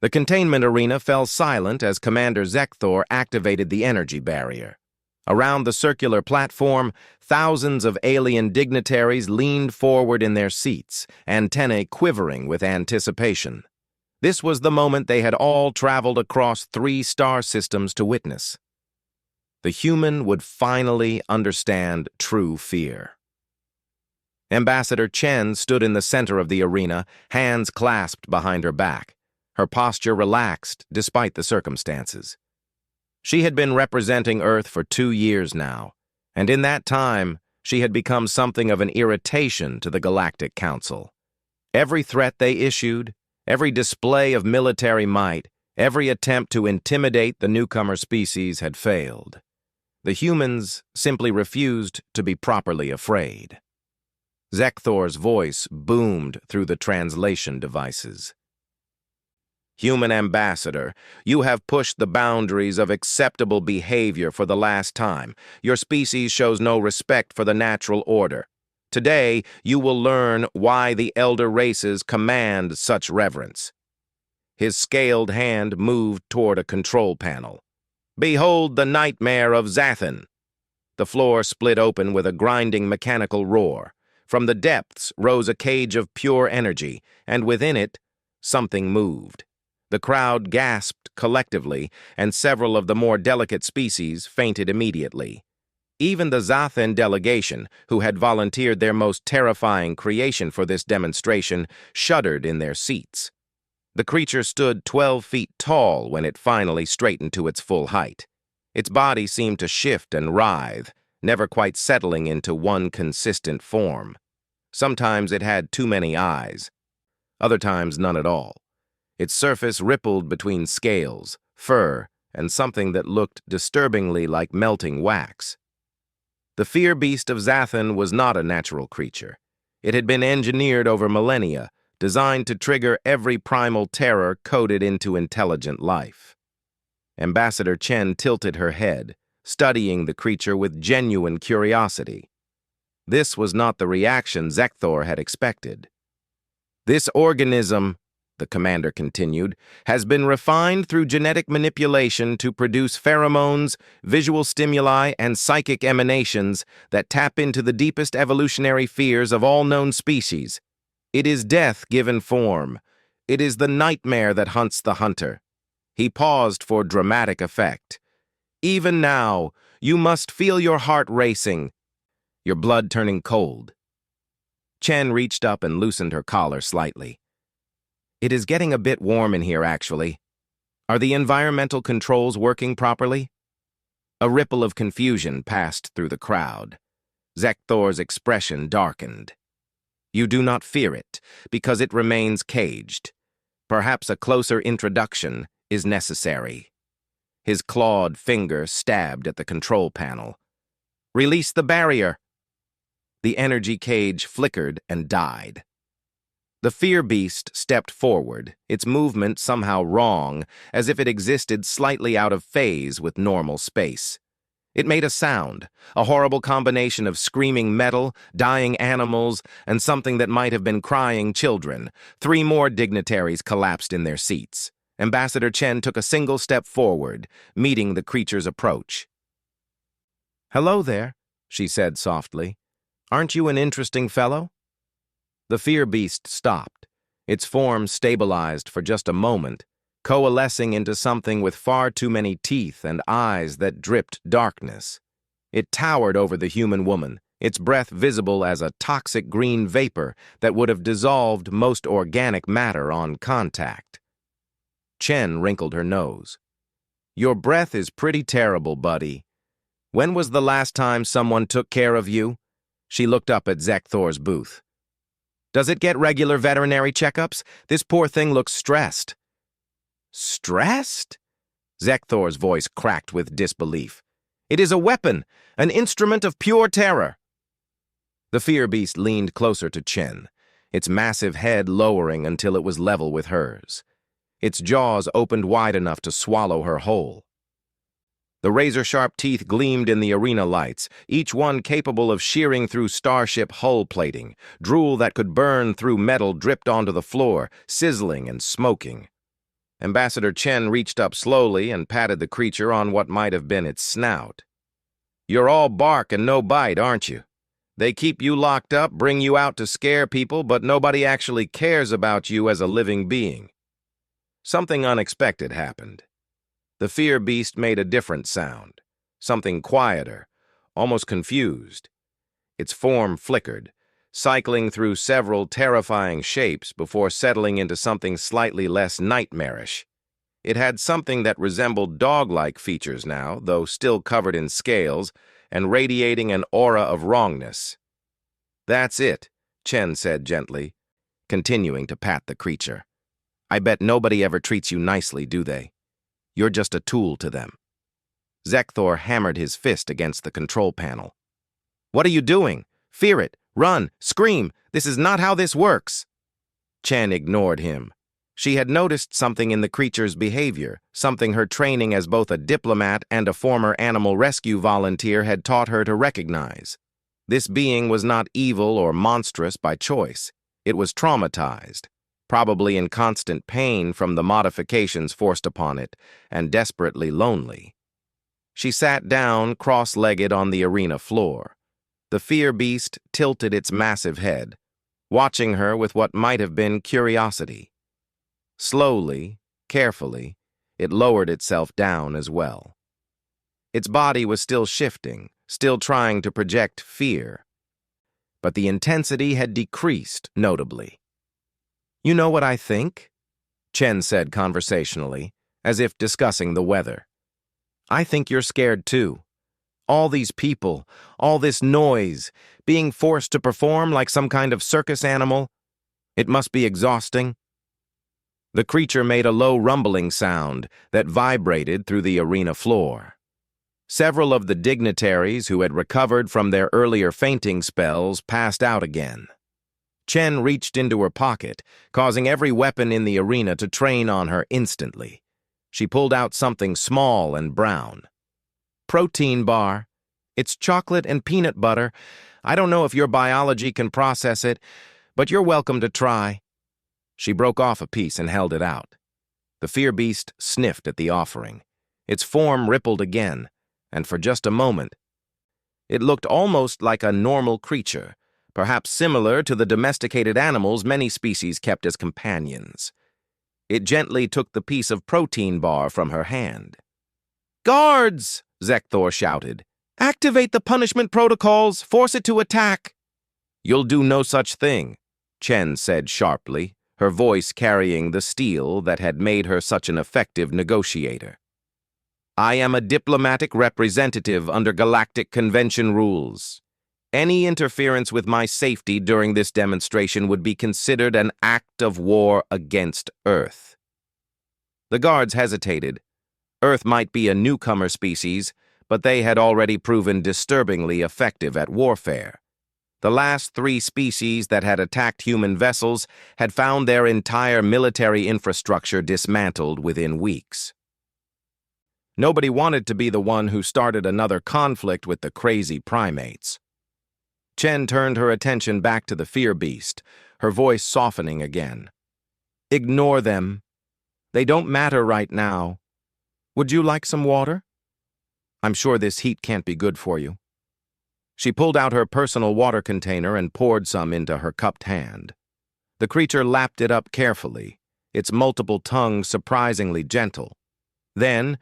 The containment arena fell silent as Commander Zekthor activated the energy barrier. Around the circular platform, thousands of alien dignitaries leaned forward in their seats, antennae quivering with anticipation. This was the moment they had all traveled across 3 star systems to witness. The human would finally understand true fear. Ambassador Chen stood in the center of the arena, hands clasped behind her back, her posture relaxed despite the circumstances. She had been representing Earth for 2 years now, and in that time, she had become something of an irritation to the Galactic Council. Every threat they issued, every display of military might, every attempt to intimidate the newcomer species had failed. The humans simply refused to be properly afraid. Zekthor's voice boomed through the translation devices. Human Ambassador, you have pushed the boundaries of acceptable behavior for the last time. Your species shows no respect for the natural order. Today, you will learn why the elder races command such reverence. His scaled hand moved toward a control panel. Behold the nightmare of Zathan! The floor split open with a grinding mechanical roar. From the depths rose a cage of pure energy, and within it, something moved. The crowd gasped collectively, and several of the more delicate species fainted immediately. Even the Zathan delegation, who had volunteered their most terrifying creation for this demonstration, shuddered in their seats. The creature stood 12 feet tall when it finally straightened to its full height. Its body seemed to shift and writhe, never quite settling into one consistent form. Sometimes it had too many eyes, other times none at all. Its surface rippled between scales, fur, and something that looked disturbingly like melting wax. The fear beast of Zathan was not a natural creature. It had been engineered over millennia, designed to trigger every primal terror coded into intelligent life. Ambassador Chen tilted her head, studying the creature with genuine curiosity. This was not the reaction Zekthor had expected. This organism, the commander continued, has been refined through genetic manipulation to produce pheromones, visual stimuli, and psychic emanations that tap into the deepest evolutionary fears of all known species. It is death given form. It is the nightmare that hunts the hunter. He paused for dramatic effect. Even now, you must feel your heart racing, your blood turning cold. Chen reached up and loosened her collar slightly. It is getting a bit warm in here, actually. Are the environmental controls working properly? A ripple of confusion passed through the crowd. Zekthor's expression darkened. You do not fear it, because it remains caged. Perhaps a closer introduction is necessary. His clawed finger stabbed at the control panel. Release the barrier! The energy cage flickered and died. The fear beast stepped forward, its movement somehow wrong, as if it existed slightly out of phase with normal space. It made a sound, a horrible combination of screaming metal, dying animals, and something that might have been crying children. 3 more dignitaries collapsed in their seats. Ambassador Chen took a single step forward, meeting the creature's approach. "Hello there," she said softly. "Aren't you an interesting fellow?" The fear beast stopped. Its form stabilized for just a moment, coalescing into something with far too many teeth and eyes that dripped darkness. It towered over the human woman, its breath visible as a toxic green vapor that would have dissolved most organic matter on contact. Chen wrinkled her nose. "Your breath is pretty terrible, buddy. When was the last time someone took care of you?" She looked up at Zekthor's booth. "Does it get regular veterinary checkups? This poor thing looks stressed." "Stressed?" Zekthor's voice cracked with disbelief. "It is a weapon, an instrument of pure terror." The fear beast leaned closer to Chen, its massive head lowering until it was level with hers. Its jaws opened wide enough to swallow her whole. The razor-sharp teeth gleamed in the arena lights, each one capable of shearing through starship hull plating. Drool that could burn through metal dripped onto the floor, sizzling and smoking. Ambassador Chen reached up slowly and patted the creature on what might have been its snout. "You're all bark and no bite, aren't you? They keep you locked up, bring you out to scare people, but nobody actually cares about you as a living being." Something unexpected happened. The fear beast made a different sound, something quieter, almost confused. Its form flickered, cycling through several terrifying shapes before settling into something slightly less nightmarish. It had something that resembled dog-like features now, though still covered in scales, and radiating an aura of wrongness. "That's it," Chen said gently, continuing to pat the creature. "I bet nobody ever treats you nicely, do they? You're just a tool to them." Zekthor hammered his fist against the control panel. "What are you doing? Fear it! Run! Scream! This is not how this works!" Chen ignored him. She had noticed something in the creature's behavior, something her training as both a diplomat and a former animal rescue volunteer had taught her to recognize. This being was not evil or monstrous by choice. It was traumatized, probably in constant pain from the modifications forced upon it, and desperately lonely. She sat down, cross-legged on the arena floor. The fear beast tilted its massive head, watching her with what might have been curiosity. Slowly, carefully, it lowered itself down as well. Its body was still shifting, still trying to project fear. But the intensity had decreased notably. "You know what I think?" Chen said conversationally, as if discussing the weather. "I think you're scared too. All these people, all this noise, being forced to perform like some kind of circus animal. It must be exhausting." The creature made a low rumbling sound that vibrated through the arena floor. Several of the dignitaries who had recovered from their earlier fainting spells passed out again. Chen reached into her pocket, causing every weapon in the arena to train on her instantly. She pulled out something small and brown. "Protein bar. It's chocolate and peanut butter. I don't know if your biology can process it, but you're welcome to try." She broke off a piece and held it out. The fear beast sniffed at the offering. Its form rippled again, and for just a moment, it looked almost like a normal creature, perhaps similar to the domesticated animals many species kept as companions. It gently took the piece of protein bar from her hand. "Guards!" Zekthor shouted. "Activate the punishment protocols! Force it to attack!" "You'll do no such thing," Chen said sharply, her voice carrying the steel that had made her such an effective negotiator. "I am a diplomatic representative under Galactic Convention rules. Any interference with my safety during this demonstration would be considered an act of war against Earth." The guards hesitated. Earth might be a newcomer species, but they had already proven disturbingly effective at warfare. The last 3 species that had attacked human vessels had found their entire military infrastructure dismantled within weeks. Nobody wanted to be the one who started another conflict with the crazy primates. Chen turned her attention back to the fear beast, her voice softening again. "Ignore them. They don't matter right now. Would you like some water? I'm sure this heat can't be good for you." She pulled out her personal water container and poured some into her cupped hand. The creature lapped it up carefully, its multiple tongues surprisingly gentle. Then,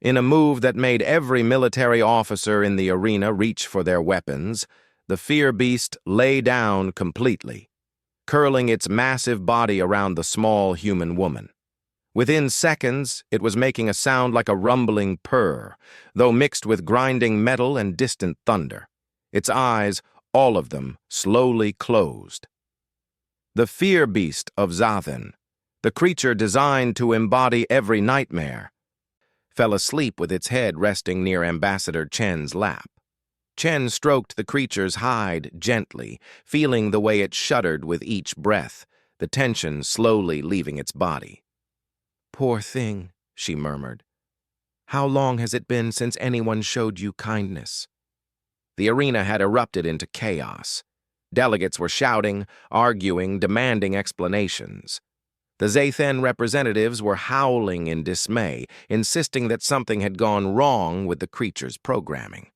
in a move that made every military officer in the arena reach for their weapons, the fear beast lay down completely, curling its massive body around the small human woman. Within seconds, it was making a sound like a rumbling purr, though mixed with grinding metal and distant thunder. Its eyes, all of them, slowly closed. The fear beast of Zathan, the creature designed to embody every nightmare, fell asleep with its head resting near Ambassador Chen's lap. Chen stroked the creature's hide gently, feeling the way it shuddered with each breath, the tension slowly leaving its body. "Poor thing," she murmured. "How long has it been since anyone showed you kindness?" The arena had erupted into chaos. Delegates were shouting, arguing, demanding explanations. The Zathan representatives were howling in dismay, insisting that something had gone wrong with the creature's programming.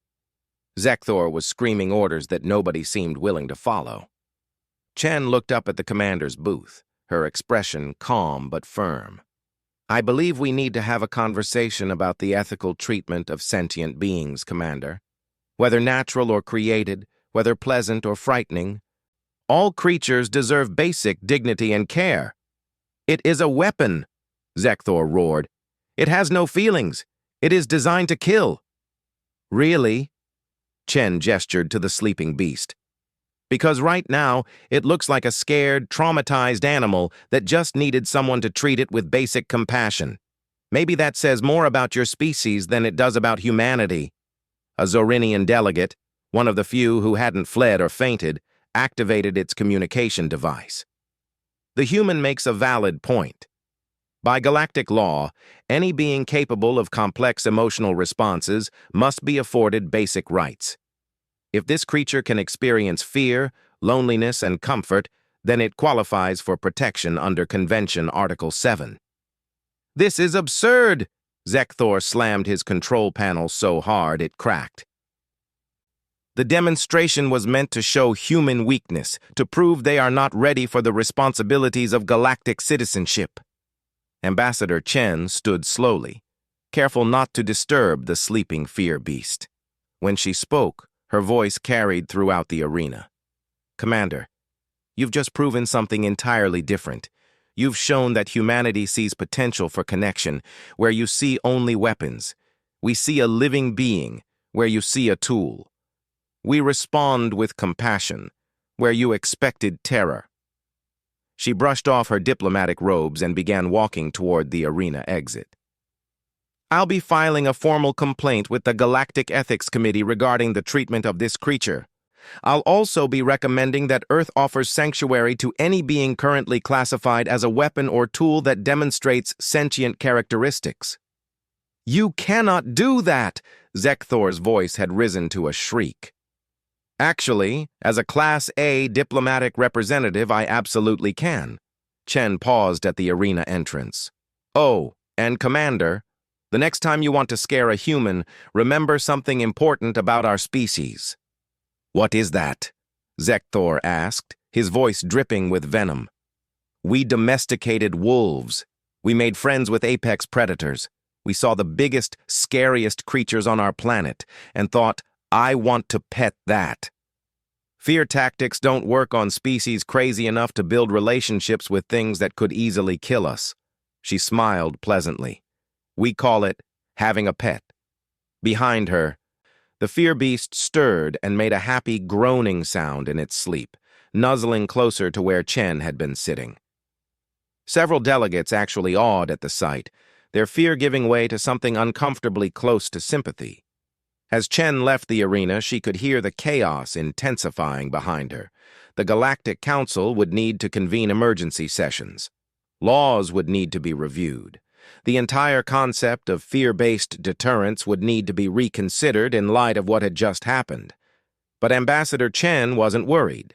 Zekthor was screaming orders that nobody seemed willing to follow. Chen looked up at the commander's booth, her expression calm but firm. "I believe we need to have a conversation about the ethical treatment of sentient beings, Commander. Whether natural or created, whether pleasant or frightening, all creatures deserve basic dignity and care." "It is a weapon," Zekthor roared. "It has no feelings. It is designed to kill." "Really?" Chen gestured to the sleeping beast. "Because right now, it looks like a scared, traumatized animal that just needed someone to treat it with basic compassion. Maybe that says more about your species than it does about humanity." A Zorinian delegate, one of the few who hadn't fled or fainted, activated its communication device. "The human makes a valid point. By galactic law, any being capable of complex emotional responses must be afforded basic rights. If this creature can experience fear, loneliness, and comfort, then it qualifies for protection under Convention Article 7. "This is absurd!" Zekthor slammed his control panel so hard it cracked. "The demonstration was meant to show human weakness, to prove they are not ready for the responsibilities of galactic citizenship." Ambassador Chen stood slowly, careful not to disturb the sleeping fear beast. When she spoke, her voice carried throughout the arena. "Commander, you've just proven something entirely different. You've shown that humanity sees potential for connection, where you see only weapons. We see a living being, where you see a tool. We respond with compassion, where you expected terror." She brushed off her diplomatic robes and began walking toward the arena exit. "I'll be filing a formal complaint with the Galactic Ethics Committee regarding the treatment of this creature. I'll also be recommending that Earth offers sanctuary to any being currently classified as a weapon or tool that demonstrates sentient characteristics." "You cannot do that!" Zekthor's voice had risen to a shriek. "Actually, as a Class A diplomatic representative, I absolutely can." Chen paused at the arena entrance. "Oh, and Commander, the next time you want to scare a human, remember something important about our species." "What is that?" Zekthor asked, his voice dripping with venom. "We domesticated wolves. We made friends with apex predators. We saw the biggest, scariest creatures on our planet and thought, I want to pet that. Fear tactics don't work on species crazy enough to build relationships with things that could easily kill us." She smiled pleasantly. "We call it having a pet." Behind her, the fear beast stirred and made a happy groaning sound in its sleep, nuzzling closer to where Chen had been sitting. Several delegates actually awed at the sight, their fear giving way to something uncomfortably close to sympathy. As Chen left the arena, she could hear the chaos intensifying behind her. The Galactic Council would need to convene emergency sessions. Laws would need to be reviewed. The entire concept of fear-based deterrence would need to be reconsidered in light of what had just happened. But Ambassador Chen wasn't worried.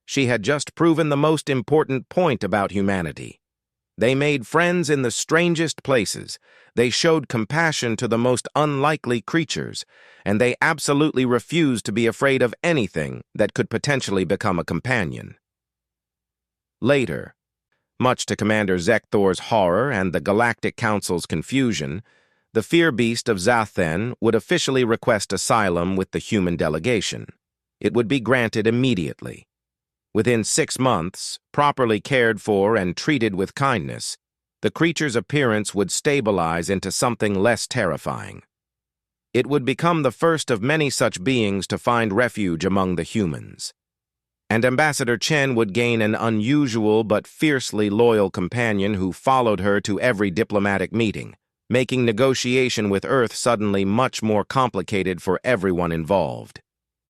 She had just proven the most important point about humanity. They made friends in the strangest places. They showed compassion to the most unlikely creatures, and they absolutely refused to be afraid of anything that could potentially become a companion. Later, much to Commander Zekthor's horror and the Galactic Council's confusion, the fear beast of Zathen would officially request asylum with the human delegation. It would be granted immediately. Within 6 months, properly cared for and treated with kindness, the creature's appearance would stabilize into something less terrifying. It would become the first of many such beings to find refuge among the humans. And Ambassador Chen would gain an unusual but fiercely loyal companion who followed her to every diplomatic meeting, making negotiation with Earth suddenly much more complicated for everyone involved.